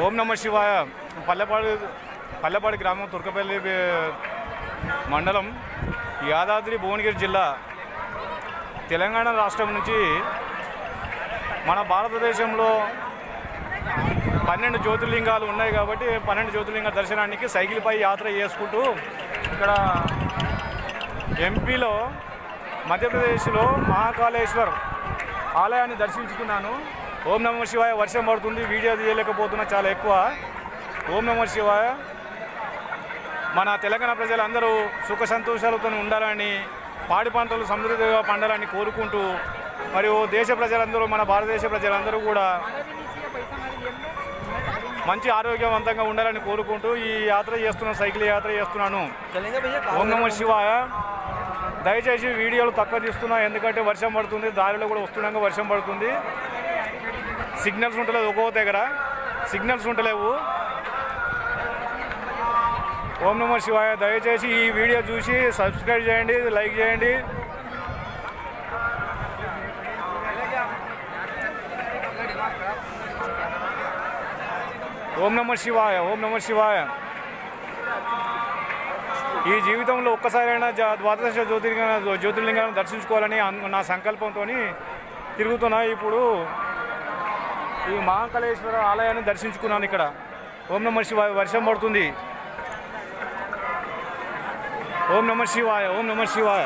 ఓం నమ శివాయ. పల్లెపాడు గ్రామం, తుర్కపల్లి మండలం, యాదాద్రి భువనగిరి జిల్లా, తెలంగాణ రాష్ట్రం నుంచి మన భారతదేశంలో 12 జ్యోతిర్లింగాలు ఉన్నాయి కాబట్టి 12 జ్యోతిర్లింగ దర్శనానికి సైకిల్పై యాత్ర చేసుకుంటూ ఇక్కడ ఎంపీలో మధ్యప్రదేశ్లో మహాకాళేశ్వర్ ఆలయాన్ని దర్శించుకున్నాను. ఓం నమ శివాయ. వర్షం పడుతుంది, వీడియో తీయలేకపోతున్నా చాలా ఎక్కువ. ఓం నమ శివాయ. మన తెలంగాణ ప్రజలందరూ సుఖ సంతోషాలతో ఉండాలని, పాడి పంటలు సమృద్ధిగా పండాలని కోరుకుంటూ, మరియు దేశ ప్రజలందరూ, మన భారతదేశ ప్రజలందరూ కూడా మంచి ఆరోగ్యవంతంగా ఉండాలని కోరుకుంటూ ఈ యాత్ర చేస్తున్నాను, సైకిల్ యాత్ర చేస్తున్నాను. ఓం నమ శివాయ. దయచేసి వీడియోలు తక్కువ తీస్తున్నా, ఎందుకంటే వర్షం పడుతుంది, దారిలో కూడా వస్తున్నాక వర్షం పడుతుంది, సిగ్నల్స్ ఉండలేదు, ఒక్కొక్క దగ్గర సిగ్నల్స్ ఉండలేవు. ఓం నమ శివాయ. దయచేసి ఈ వీడియో చూసి సబ్స్క్రైబ్ చేయండి, లైక్ చేయండి. ఓం నమ శివాయ. ఓం నమ శివాయ. ఈ జీవితంలో ఒక్కసారైనా ద్వాదశ జ్యోతిర్లింగాలను దర్శించుకోవాలని నా సంకల్పంతో తిరుగుతున్నా. ఇప్పుడు ఈ మహాకాళేశ్వర ఆలయాన్ని దర్శించుకున్నాను ఇక్కడ. ఓం నమ శివాయ. వర్షం పడుతుంది. ఓం నమ శివాయ. ఓం నమ శివాయ.